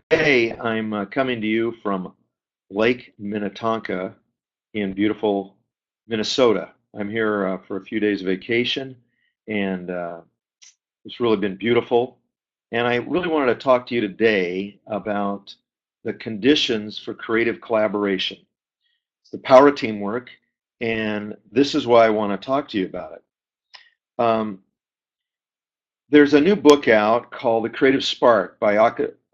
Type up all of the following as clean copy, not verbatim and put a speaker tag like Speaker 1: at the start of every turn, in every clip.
Speaker 1: Today, I'm coming to you from Lake Minnetonka in beautiful Minnesota. I'm here for a few days of vacation, and it's really been beautiful. And I really wanted to talk to you today about the conditions for creative collaboration. It's the power of teamwork, and this is why I want to talk to you about it. Um, there's a new book out called The Creative Spark by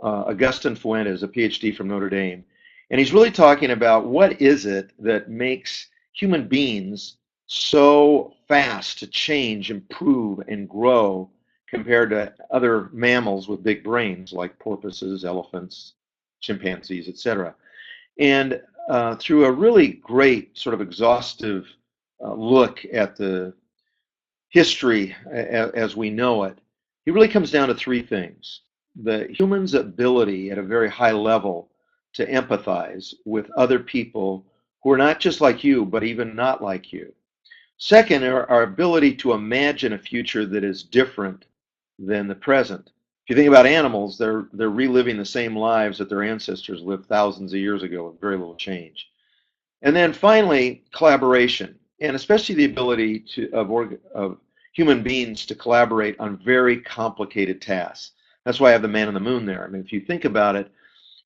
Speaker 1: Augustin Fuentes, a PhD from Notre Dame. And he's really talking about what is it that makes human beings so fast to change, improve, and grow compared to other mammals with big brains like porpoises, elephants, chimpanzees, etc. And through a really great sort of exhaustive look at the history as we know it, it really comes down to three things. The human's ability at a very high level to empathize with other people who are not just like you, but even not like you. Second, our ability to imagine a future that is different than the present. If you think about animals, they're reliving the same lives that their ancestors lived thousands of years ago with very little change. And then finally, collaboration, and especially the ability of human beings to collaborate on very complicated tasks. That's why I have the man on the moon there. I mean, if you think about it,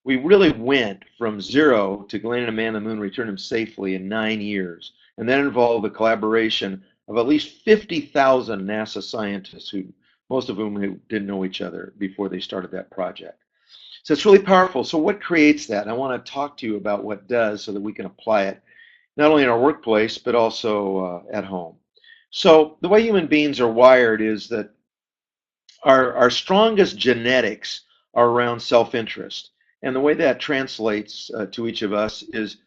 Speaker 1: we really went from zero to landing a man on the moon, return him safely in 9 years. And that involved the collaboration of at least 50,000 NASA scientists, who most of whom didn't know each other before they started that project. So it's really powerful. So what creates that? And I want to talk to you about what does so that we can apply it not only in our workplace, but also at home. So the way human beings are wired is that our strongest genetics are around self-interest. And the way that translates to each of us is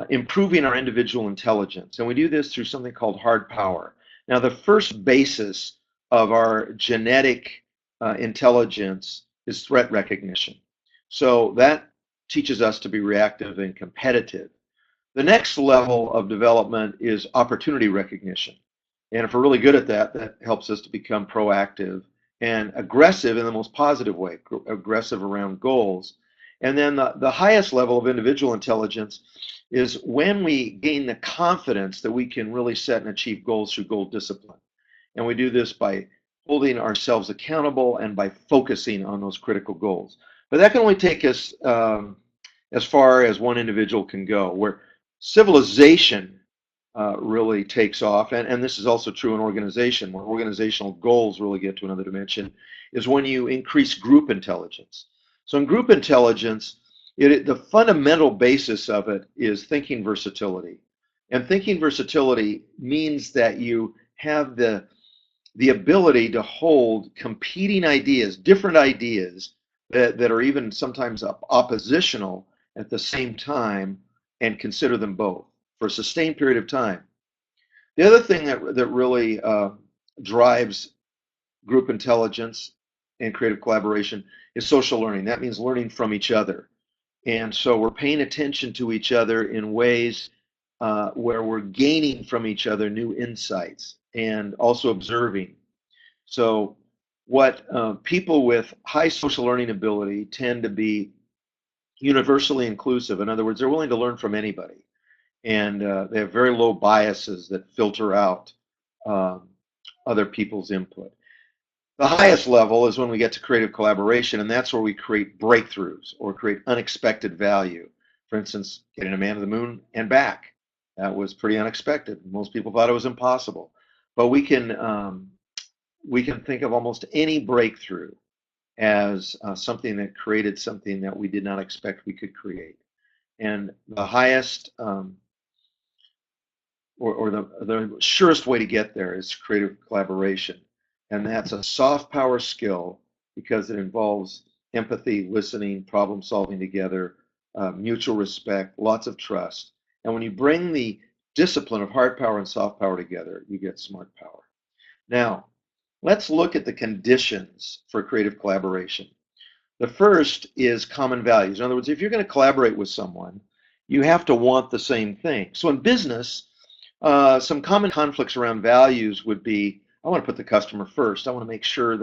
Speaker 1: improving our individual intelligence. And we do this through something called hard power. Now, the first basis of our genetic intelligence is threat recognition. So that teaches us to be reactive and competitive. The next level of development is opportunity recognition. And if we're really good at that, that helps us to become proactive and aggressive in the most positive way, aggressive around goals. And then the highest level of individual intelligence is when we gain the confidence that we can really set and achieve goals through goal discipline. And we do this by holding ourselves accountable and by focusing on those critical goals. But that can only take us as far as one individual can go, where civilization really takes off, and this is also true in organization, where organizational goals really get to another dimension, is when you increase group intelligence. So in group intelligence, the fundamental basis of it is thinking versatility. And thinking versatility means that you have the ability to hold competing ideas, different ideas that are even sometimes oppositional at the same time, and consider them both for a sustained period of time. The other thing that really drives group intelligence and creative collaboration is social learning. That means learning from each other. And so we're paying attention to each other in ways where we're gaining from each other new insights and also observing. So what people with high social learning ability tend to be universally inclusive. In other words, they're willing to learn from anybody, and they have very low biases that filter out um, other people's input. The highest level is when we get to creative collaboration, and that's where we create breakthroughs or create unexpected value. For instance, getting a man to the moon and back. That was pretty unexpected. Most people thought it was impossible. But we can think of almost any breakthrough as something that created something that we did not expect we could create. And the highest or the surest way to get there is creative collaboration. And that's a soft power skill because it involves empathy, listening, problem solving together, mutual respect, lots of trust. And when you bring the discipline of hard power and soft power together, you get smart power. Now, let's look at the conditions for creative collaboration. The first is common values. In other words, if you're going to collaborate with someone, you have to want the same thing. So in business, some common conflicts around values would be, I want to put the customer first. I want to make sure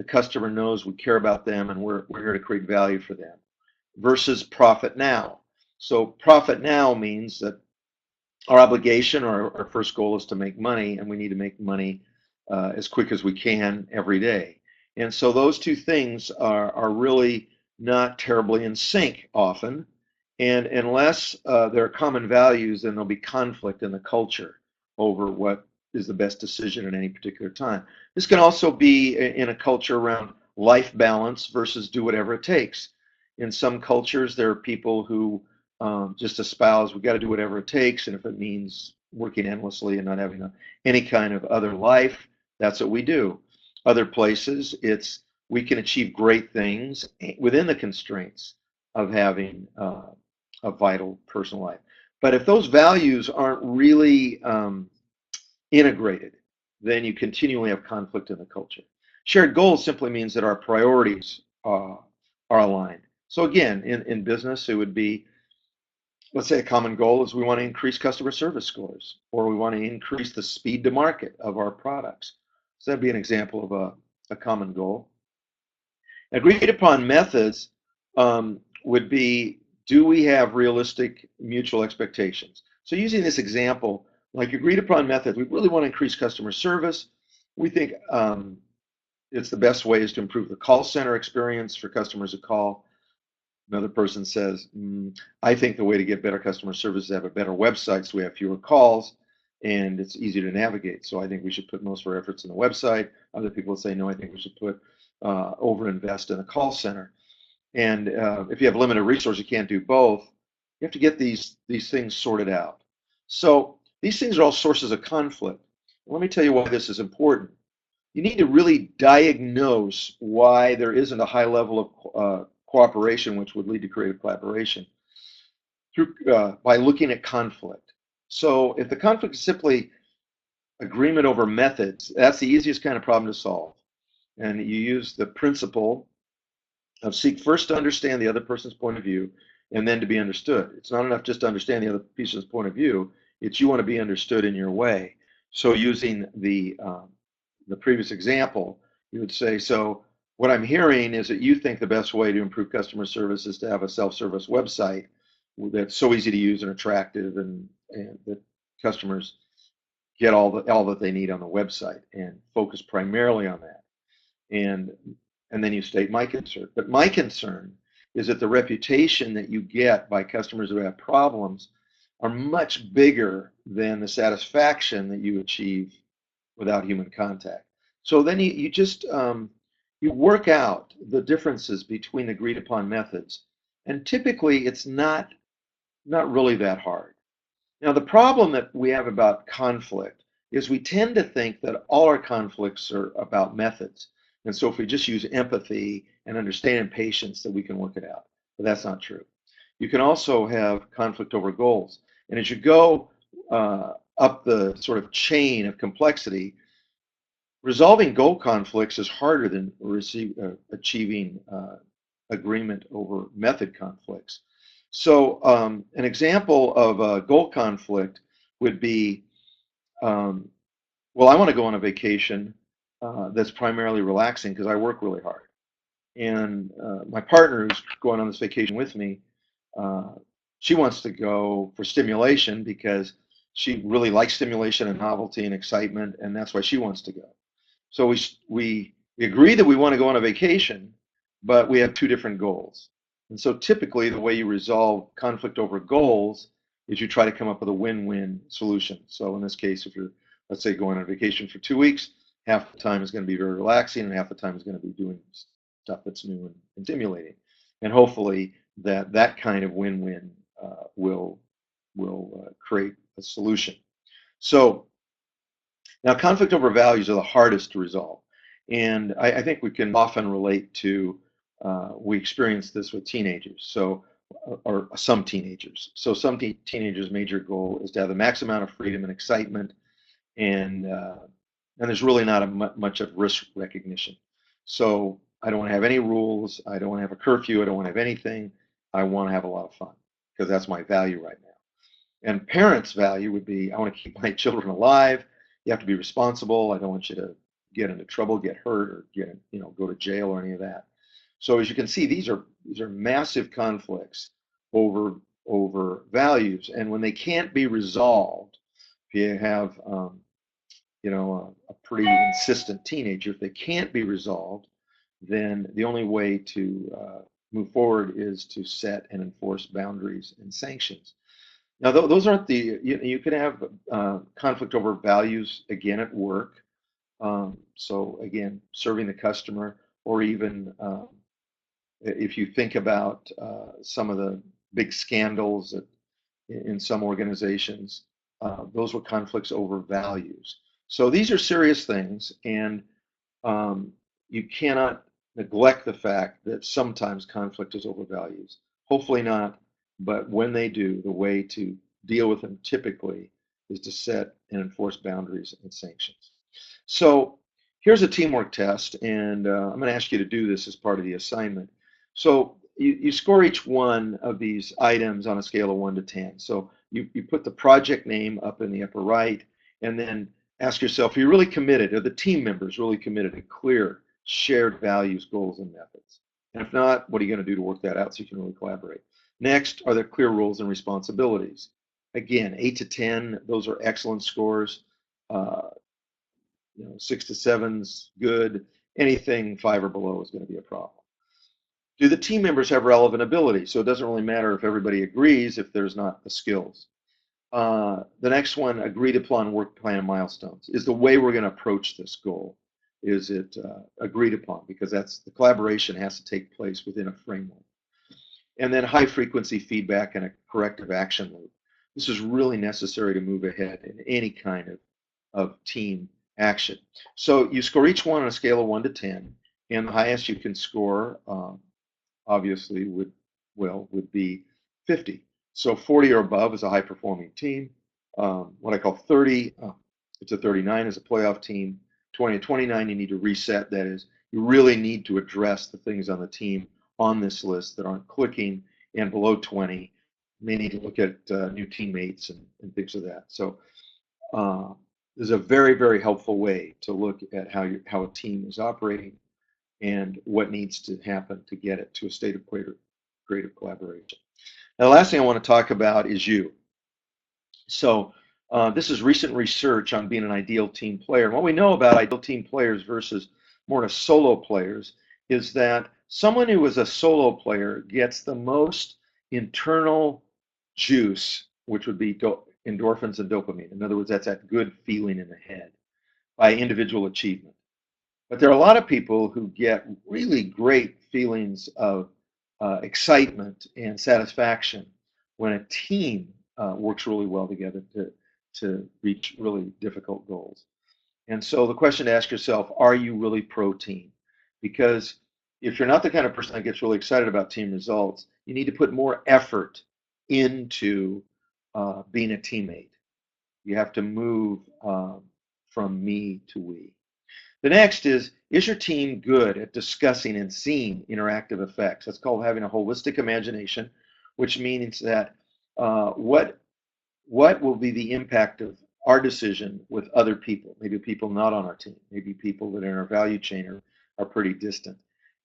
Speaker 1: the customer knows we care about them and we're here to create value for them, versus profit now. So profit now means that our obligation or our first goal is to make money, and we need to make money as quick as we can every day. And so those two things are really not terribly in sync often. And unless there are common values, then there'll be conflict in the culture over what is the best decision at any particular time. This can also be in a culture around life balance versus do whatever it takes. In some cultures, there are people who just espouse we got to do whatever it takes, and if it means working endlessly and not having any kind of other life, that's what we do. Other places, it's we can achieve great things within the constraints of having a vital personal life. But if those values aren't really integrated, then you continually have conflict in the culture. Shared goals simply means that our priorities are aligned. So again, in business, it would be, let's say a common goal is we want to increase customer service scores, or we want to increase the speed to market of our products. So that'd be an example of a common goal. Agreed upon methods would be, do we have realistic mutual expectations? So using this example, like agreed upon methods, we really want to increase customer service. We think it's the best way is to improve the call center experience for customers who call. Another person says, I think the way to get better customer service is to have a better website so we have fewer calls and it's easier to navigate. So I think we should put most of our efforts in the website. Other people say, no, I think we should put over-invest in a call center. And if you have limited resources, you can't do both. You have to get these things sorted out. So these things are all sources of conflict. Let me tell you why this is important. You need to really diagnose why there isn't a high level of cooperation, which would lead to creative collaboration, through by looking at conflict. So if the conflict is simply agreement over methods, that's the easiest kind of problem to solve. And you use the principle of seek first to understand the other person's point of view and then to be understood. It's not enough just to understand the other person's point of view. It's you want to be understood in your way. So using the previous example, you would say, so what I'm hearing is that you think the best way to improve customer service is to have a self-service website that's so easy to use and attractive, and that customers get all that they need on the website and focus primarily on that. And then you state my concern. But my concern is that the reputation that you get by customers who have problems are much bigger than the satisfaction that you achieve without human contact. So then you just you work out the differences between agreed upon methods, and typically it's not really that hard. Now the problem that we have about conflict is we tend to think that all our conflicts are about methods, and so if we just use empathy and understand and patience, that we can work it out. But that's not true. You can also have conflict over goals, and as you go up the sort of chain of complexity, resolving goal conflicts is harder than achieving agreement over method conflicts. So an example of a goal conflict would be, well, I want to go on a vacation that's primarily relaxing because I work really hard. And my partner who's going on this vacation with me, she wants to go for stimulation because she really likes stimulation and novelty and excitement, and that's why she wants to go. So we agree that we want to go on a vacation, but we have two different goals. And so typically the way you resolve conflict over goals is you try to come up with a win-win solution. So in this case, if you're, let's say, going on vacation for 2 weeks, half the time is going to be very relaxing and half the time is going to be doing stuff that's new and stimulating. And hopefully that kind of win-win will create a solution. So now conflict over values are the hardest to resolve. And I think we can often relate to, we experience this with teenagers, so, or some teenagers. So some teenagers' major goal is to have the max amount of freedom and excitement, and there's really not much of risk recognition. So I don't want to have any rules, I don't want to have a curfew, I don't want to have anything, I want to have a lot of fun, because that's my value right now. And parents' value would be, I want to keep my children alive, you have to be responsible, I don't want you to get into trouble, get hurt, or go to jail or any of that. So as you can see, these are massive conflicts over values, and when they can't be resolved, if you have a pretty insistent teenager, if they can't be resolved, then the only way to move forward is to set and enforce boundaries and sanctions. Now, those aren't you can have conflict over values again at work. So again, serving the customer, or even if you think about some of the big scandals in some organizations, those were conflicts over values. So these are serious things, and you cannot neglect the fact that sometimes conflict is over values. Hopefully not, but when they do, the way to deal with them typically is to set and enforce boundaries and sanctions. So here's a teamwork test, and I'm going to ask you to do this as part of the assignment. So you score each one of these items on a scale of 1 to 10. So you put the project name up in the upper right, and then ask yourself, are you really committed? Are the team members really committed to clear, shared values, goals, and methods? And if not, what are you going to do to work that out so you can really collaborate? Next, are there clear roles and responsibilities? Again, 8 to 10, those are excellent scores. 6 to 7's good. Anything 5 or below is going to be a problem. Do the team members have relevant ability? So it doesn't really matter if everybody agrees if there's not the skills. The next one, agreed upon work plan milestones. Is the way we're going to approach this goal, is it agreed upon? Because the collaboration has to take place within a framework. And then high frequency feedback and a corrective action loop. This is really necessary to move ahead in any kind of team action. So you score each one on a scale of 1 to 10, and the highest you can score obviously would be 50. So 40 or above is a high performing team. What I call 30, it's a 39 is a playoff team. 20 to 29, you need to reset. That is, you really need to address the things on the team on this list that aren't clicking. And below 20, you may need to look at new teammates and things of that. So there's a very, very helpful way to look at how a team is operating and what needs to happen to get it to a state of greater collaboration. Now, the last thing I want to talk about is you. So this is recent research on being an ideal team player. And what we know about ideal team players versus more solo players is that someone who is a solo player gets the most internal juice, which would be endorphins and dopamine. In other words, that's that good feeling in the head by individual achievement. But there are a lot of people who get really great feelings of excitement and satisfaction when a team works really well together to reach really difficult goals. And so the question to ask yourself, are you really pro-team? Because if you're not the kind of person that gets really excited about team results, you need to put more effort into being a teammate. You have to move from me to we. The next is your team good at discussing and seeing interactive effects? That's called having a holistic imagination, which means that what will be the impact of our decision with other people, maybe people not on our team, maybe people that are in our value chain are pretty distant.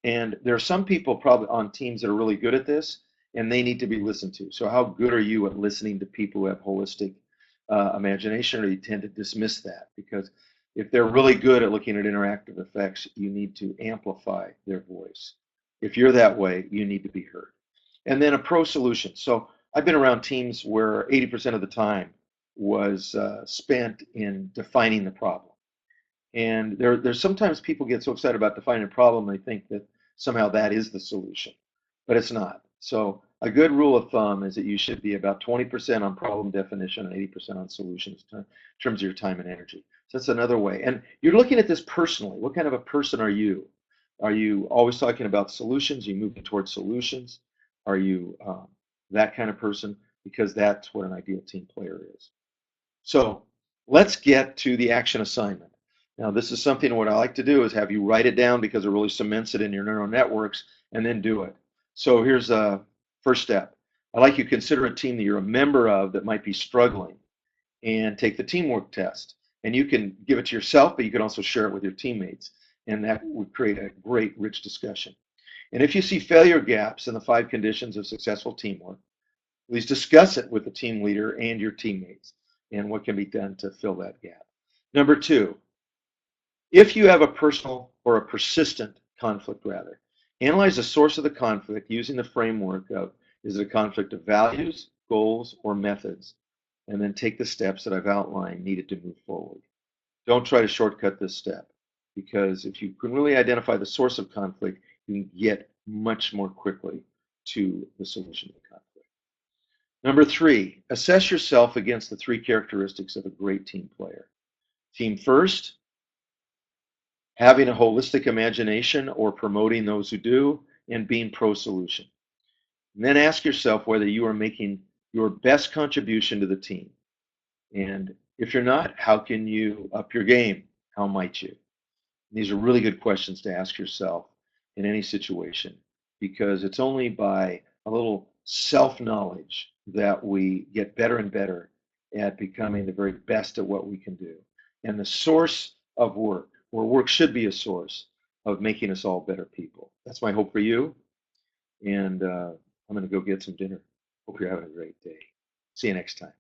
Speaker 1: And there are some people probably on teams that are really good at this, and they need to be listened to. So how good are you at listening to people who have holistic imagination, or you tend to dismiss that? Because if they're really good at looking at interactive effects, you need to amplify their voice. If you're that way, you need to be heard. And then a pro solution. So I've been around teams where 80% of the time was spent in defining the problem. And there's sometimes people get so excited about defining a problem, they think that somehow that is the solution, but it's not. So a good rule of thumb is that you should be about 20% on problem definition and 80% on solutions in terms of your time and energy. So that's another way. And you're looking at this personally. What kind of a person are you? Are you always talking about solutions? Are you moving towards solutions? Are you that kind of person? Because that's what an ideal team player is. So let's get to the action assignment. Now, this is something what I like to do is have you write it down because it really cements it in your neural networks, and then do it. So here's a first step. I'd like you to consider a team that you're a member of that might be struggling, and take the teamwork test. And you can give it to yourself, but you can also share it with your teammates. And that would create a great, rich discussion. And if you see failure gaps in the 5 conditions of successful teamwork, please discuss it with the team leader and your teammates and what can be done to fill that gap. Number 2, if you have a personal or a persistent conflict, rather, analyze the source of the conflict using the framework of, is it a conflict of values, goals, or methods? And then take the steps that I've outlined needed to move forward. Don't try to shortcut this step, because if you can really identify the source of conflict, you can get much more quickly to the solution of the conflict. Number 3, assess yourself against the 3 characteristics of a great team player. Team first, having a holistic imagination or promoting those who do, and being pro-solution. And then ask yourself whether you are making your best contribution to the team. And if you're not, how can you up your game? How might you? These are really good questions to ask yourself in any situation, because it's only by a little self-knowledge that we get better and better at becoming the very best at what we can do. And the source of work, or work should be a source of making us all better people. That's my hope for you. And I'm going to go get some dinner. Hope you're having a great day. See you next time.